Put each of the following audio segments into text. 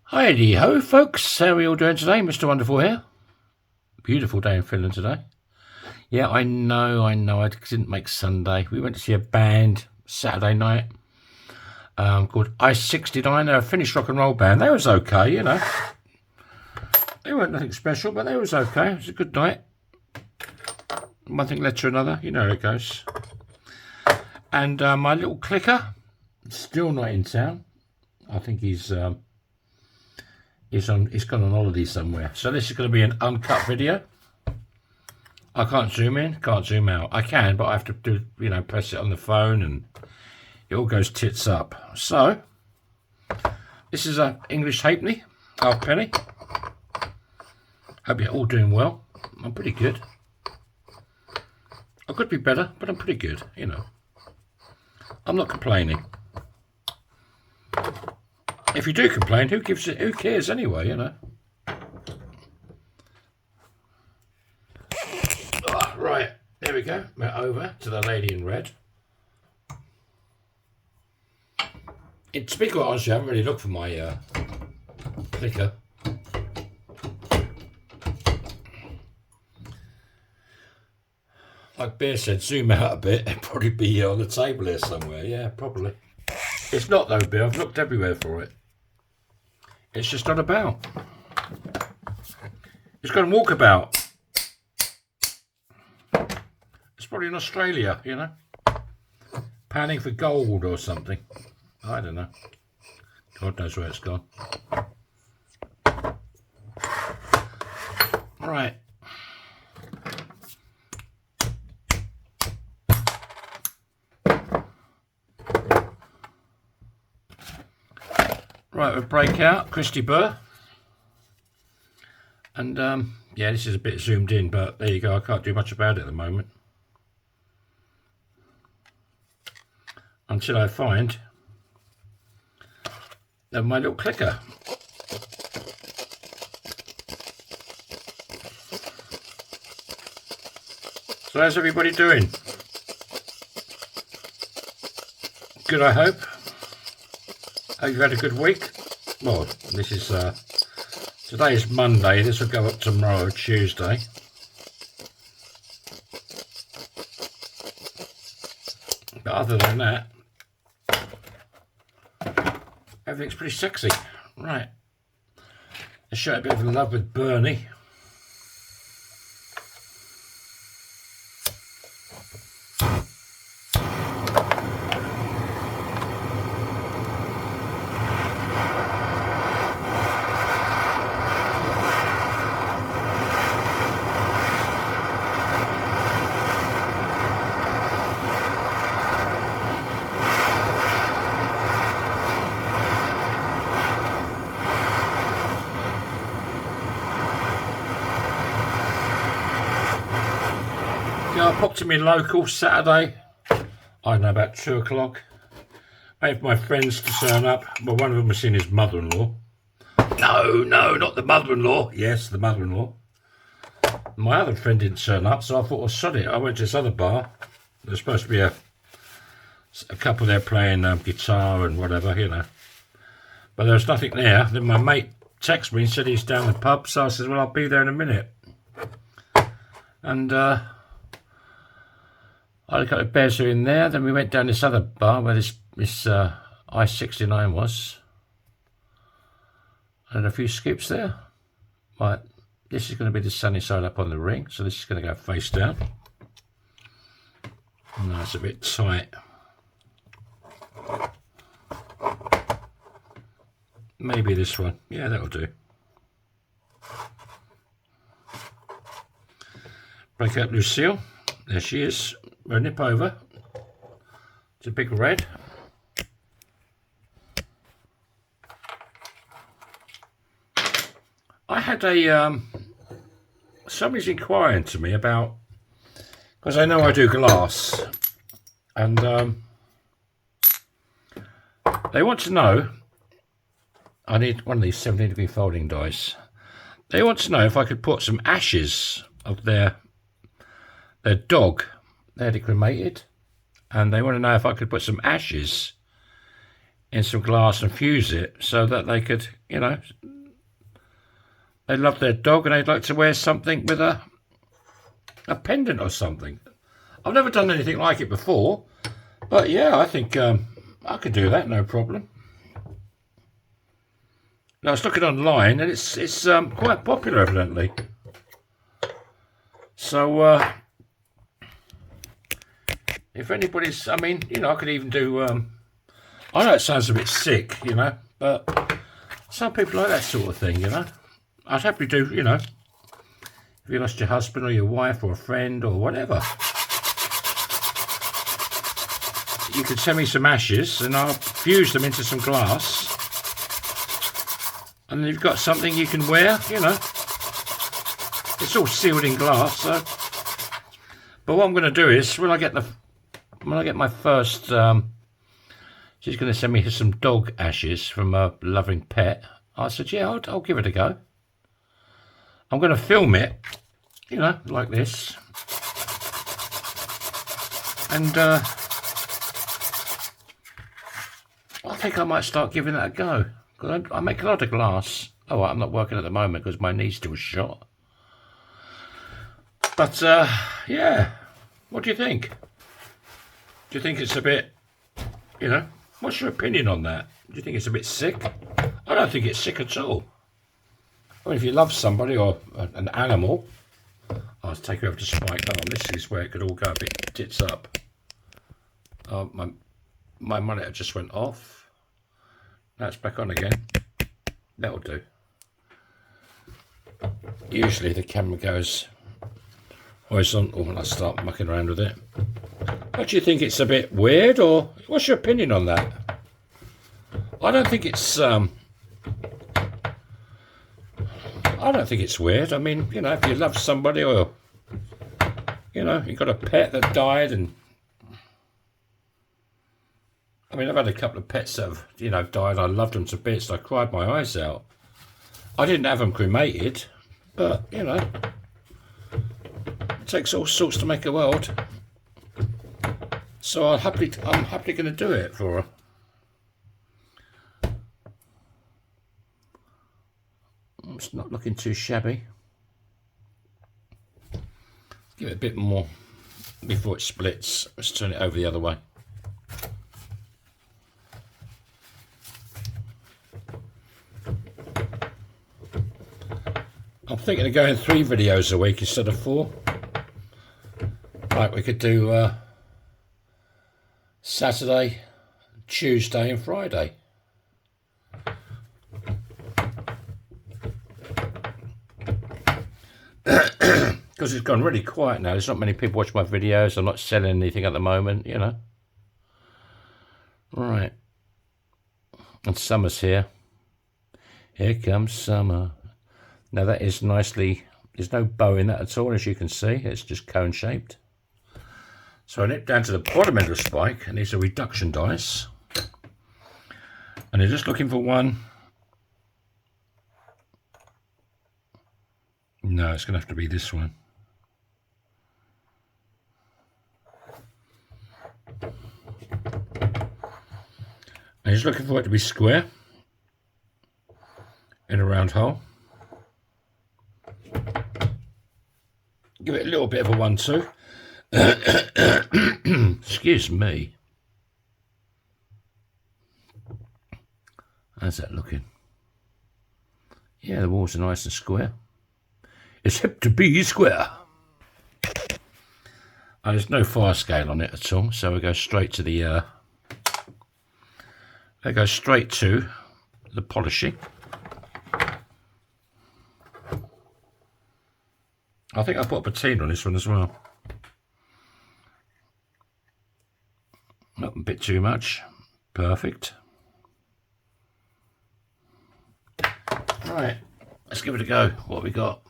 Heidi ho, folks. How are we all doing today? Mr. Wonderful here. Beautiful day in Finland today. Yeah, I know. I didn't make Sunday. We went to see a band Saturday night called Ice 69. They're a Finnish rock and roll band. They was okay, you know. They weren't nothing special, but they was okay. It was a good night. One thing led to another. You know how it goes. And my little clicker, still not in town. I think he's gone on holiday somewhere. So this is going to be an uncut video. I can't zoom in, can't zoom out. I can, but I have to do, press it on the phone and it all goes tits up. So this is a English halfpenny, half penny. Hope you're all doing well. I'm pretty good. I could be better, but I'm pretty good, I'm not complaining. If you do complain, who cares anyway, Oh, right, there we go. We're over to the lady in red. To be quite honest, I haven't really looked for my clicker. Like Bear said, zoom out a bit. It'd probably be on the table here somewhere. Yeah, probably. It's not though, Bear. I've looked everywhere for it. It's just not about. It's got a walkabout. It's probably in Australia, Panning for gold or something. I don't know. God knows where it's gone. Right. Right, we'll break out Christy Burr. And yeah, this is a bit zoomed in, but there you go. I can't do much about it at the moment. Until I find my little clicker. So how's everybody doing? Good, I hope. Hope you've had a good week. Well, this is today is Monday. This will go up tomorrow, Tuesday. But other than that, everything's pretty sexy. Right. Let's show a bit of love with Bernie. I popped to my local Saturday, I don't know, about 2 o'clock. Waiting for my friends to turn up. Well, one of them was seeing his mother-in-law. No, not the mother-in-law. Yes, the mother-in-law. My other friend didn't turn up, so I thought, well, sod it. I went to this other bar. There's supposed to be a couple there playing guitar and whatever, But there was nothing there. Then my mate texted me and said he's down the pub, so I said, well, I'll be there in a minute. And I got a bears in there. Then we went down this other bar where this Ice 69 was. And a few skips there. Right, this is going to be the sunny side up on the ring. So this is going to go face down. No, it's a bit tight. Maybe this one. Yeah, that'll do. Break up Lucille. There she is. We'll nip over to Big Red. I had somebody's inquiring to me about, because I know I do glass, and they want to know, I need one of these 17-degree folding dice. They want to know if I could put some ashes of their dog. They had it cremated, and they want to know if I could put some ashes in some glass and fuse it so that they could, you know, they love their dog and they'd like to wear something with a pendant or something. I've never done anything like it before, but yeah, I think I could do that, no problem. Now I was looking online and it's quite popular evidently. So if anybody's, I mean, you know, I could even do, I know it sounds a bit sick, you know, but some people like that sort of thing, you know. I'd happily do, you know, if you lost your husband or your wife or a friend or whatever. You could send me some ashes and I'll fuse them into some glass. And then you've got something you can wear, you know. It's all sealed in glass, so. But what I'm going to do is, when I get my first, she's going to send me some dog ashes from a loving pet. I said, yeah, I'll give it a go. I'm going to film it, you know, like this. And I think I might start giving that a go. Because I make a lot of glass. Oh, I'm not working at the moment because my knee's still shot. But, yeah. What do you think? Do you think it's a bit, you know, what's your opinion on that? Do you think it's a bit sick? I don't think it's sick at all. I mean, if you love somebody or an animal, I'll take you over to Spike. Oh, this is where it could all go a bit tits up. Oh, my monitor just went off. Now it's back on again. That'll do. Usually the camera goes horizontal when I start mucking around with it. What do you think? It's a bit weird, or what's your opinion on that? I don't think it's I don't think it's weird. I mean, you know, if you love somebody or, you know, you've got a pet that died and, I mean, I've had a couple of pets that have, you know, died. I loved them to bits. I cried my eyes out. I didn't have them cremated, but, you know, it takes all sorts to make a world. So I'm happily going to do it for her. It's not looking too shabby. Give it a bit more before it splits. Let's turn it over the other way. I'm thinking of going 3 videos a week instead of 4. Like we could do Saturday, Tuesday and Friday. Because it's gone really quiet now. There's not many people watching my videos. I'm not selling anything at the moment, you know. Right. And summer's here. Here comes summer. Now that is nicely, there's no bow in that at all, as you can see. It's just cone shaped. So I nip down to the bottom end of the spike, and these are reduction dice. And you're just looking for one. No, it's going to have to be this one. And he's looking for it to be square in a round hole. Give it a little bit of a 1-2. Excuse me. How's that looking? Yeah, the walls are nice and square. It's hip to be square. And there's no fire scale on it at all, so we go straight to the polishing. I think I put a patina on this one as well. Not a bit too much. Perfect. Right, let's give it a go. What have we got?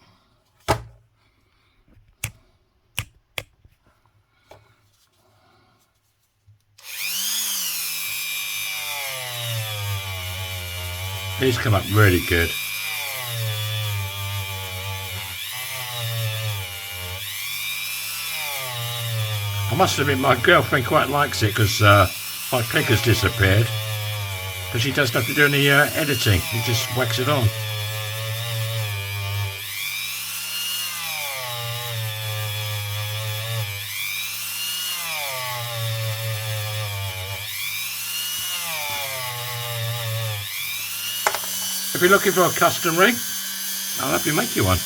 These come up really good. I must admit my girlfriend quite likes it because my clicker's disappeared. because he doesn't have to do any editing. He just whacks it on. If you're looking for a custom ring, I'll help you make you one.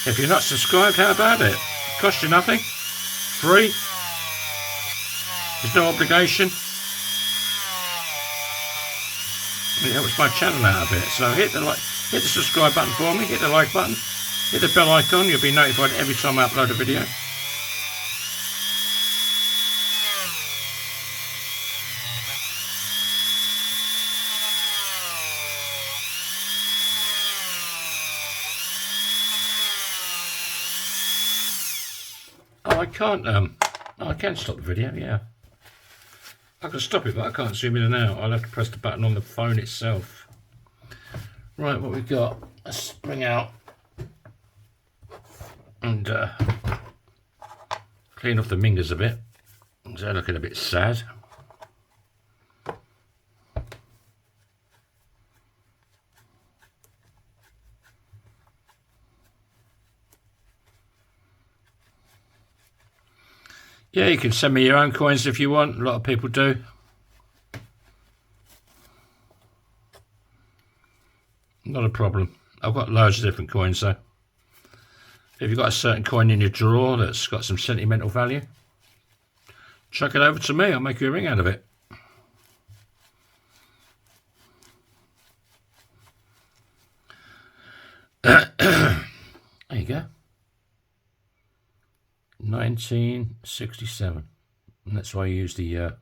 If you're not subscribed, how about it? Cost you nothing. Free. There's no obligation. It helps my channel out a bit. So hit the subscribe button for me, hit the like button, hit the bell icon, you'll be notified every time I upload a video. Oh, I can't, I can stop the video, yeah. I can stop it, but I can't zoom in and out. I'll have to press the button on the phone itself. Right, what we've got, let's bring out and clean off the mingers a bit. They're looking a bit sad. Yeah, you can send me your own coins if you want. A lot of people do. Not a problem. I've got loads of different coins though. If you've got a certain coin in your drawer that's got some sentimental value, chuck it over to me. I'll make you a ring out of it. There you go. 1967, and that's why I use the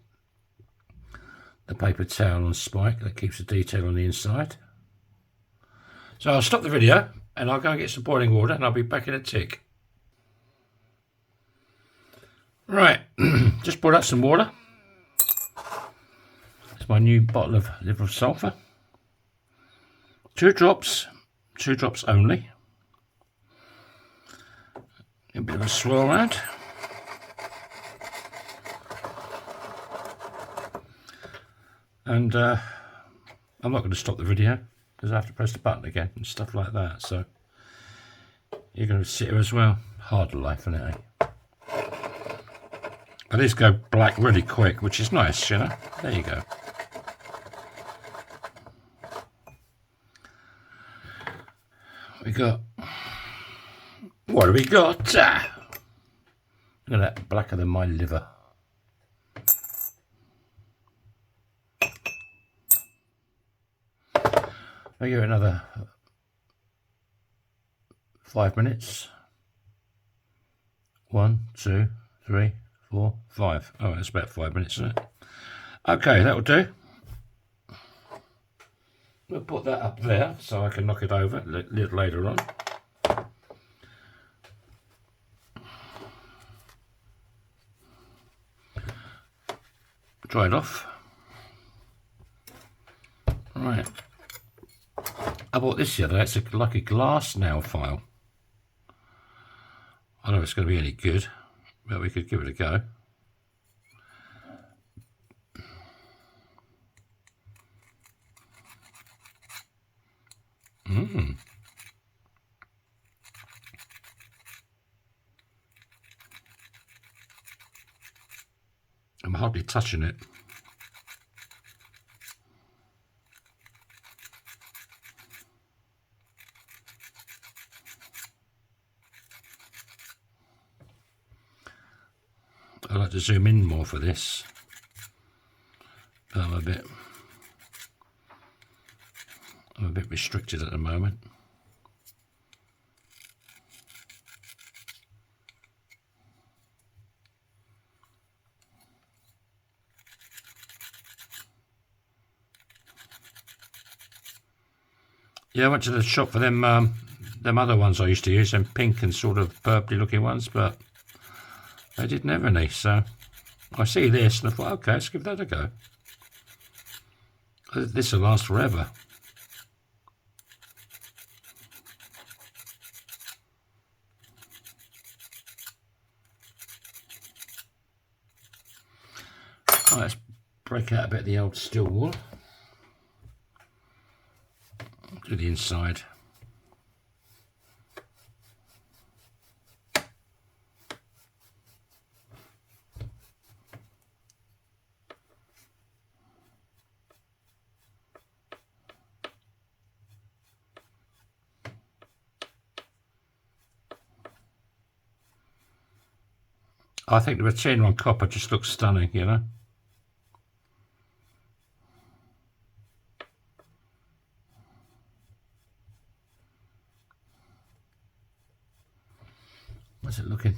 paper towel on spike that keeps the detail on the inside. So I'll stop the video and I'll go and get some boiling water and I'll be back in a tick. Right, just brought out some water. It's my new bottle of liver of sulphur. 2 drops only. A bit of a swirl around. And I'm not going to stop the video because I have to press the button again and stuff like that. So you're going to sit here as well. Hard life, isn't it? Eh? But these go black really quick, which is nice, you know. There you go. We got. What do we got? Look at that, blacker than my liver. I'll give it another 5 minutes. 1, 2, 3, 4, 5. Oh, that's about 5 minutes, isn't it? Okay, that'll do. We'll put that up there so I can knock it over a little later on. Dry it off. Right. I bought this the other day. It's like a glass nail file. I don't know if it's going to be any good, but we could give it a go. I'm hardly touching it. I like to zoom in more for this. But I'm a bit restricted at the moment. Yeah, I went to the shop for them other ones I used to use, them pink and sort of purpley looking ones, but they didn't have any, so I see this and I thought, okay, let's give that a go. This will last forever. Right, let's break out a bit of the old steel wool. Do the inside. I think the Patina on copper just looks stunning, you know. How's it looking?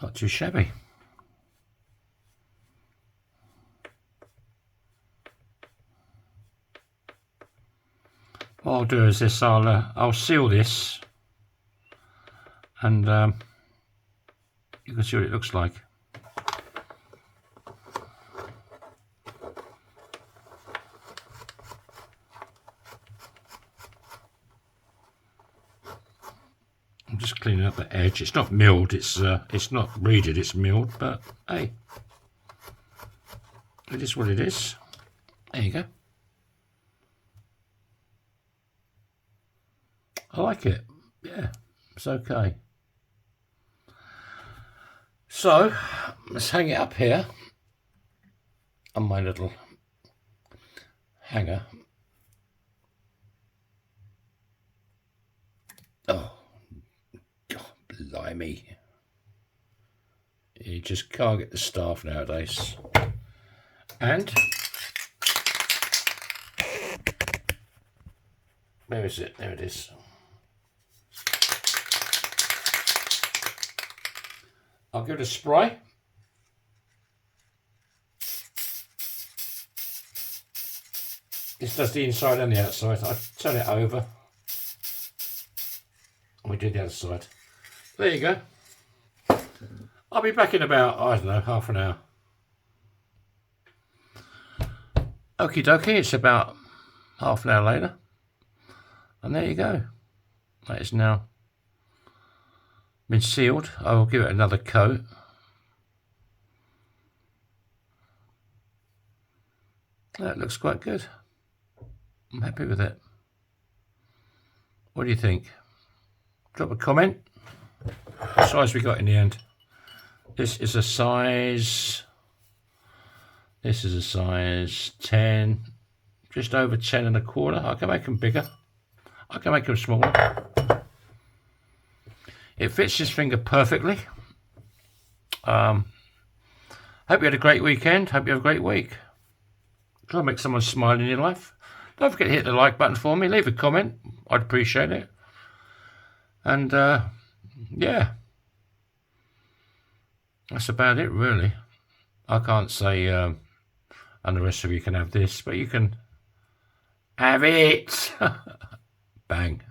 Not too shabby. What I'll do is this, I'll seal this, and you can see what it looks like. I'm just cleaning up the edge. It's not milled. It's not reeded. It's milled. But hey, it is what it is. There you go. I like it. Yeah, it's okay. So let's hang it up here on my little hanger. Oh. Blimey. You just can't get the staff nowadays. And where is it? There it is. I'll give it a spray. This does the inside and the outside. I turn it over. We do the other side. There you go. I'll be back in about, I don't know, half an hour. Okie dokie, it's about half an hour later. And there you go. That is now been sealed. I will give it another coat. That looks quite good. I'm happy with it. What do you think? Drop a comment. What size we got in the end? This is a size 10, just over 10 and a quarter. I can make them bigger. I can make them smaller. It fits this finger perfectly. Hope you had a great weekend. Hope you have a great week. Try and make someone smile in your life. Don't forget to hit the like button for me. Leave a comment. I'd appreciate it. And yeah, that's about it really. I can't say and the rest of you can have this, but you can have it. Bang.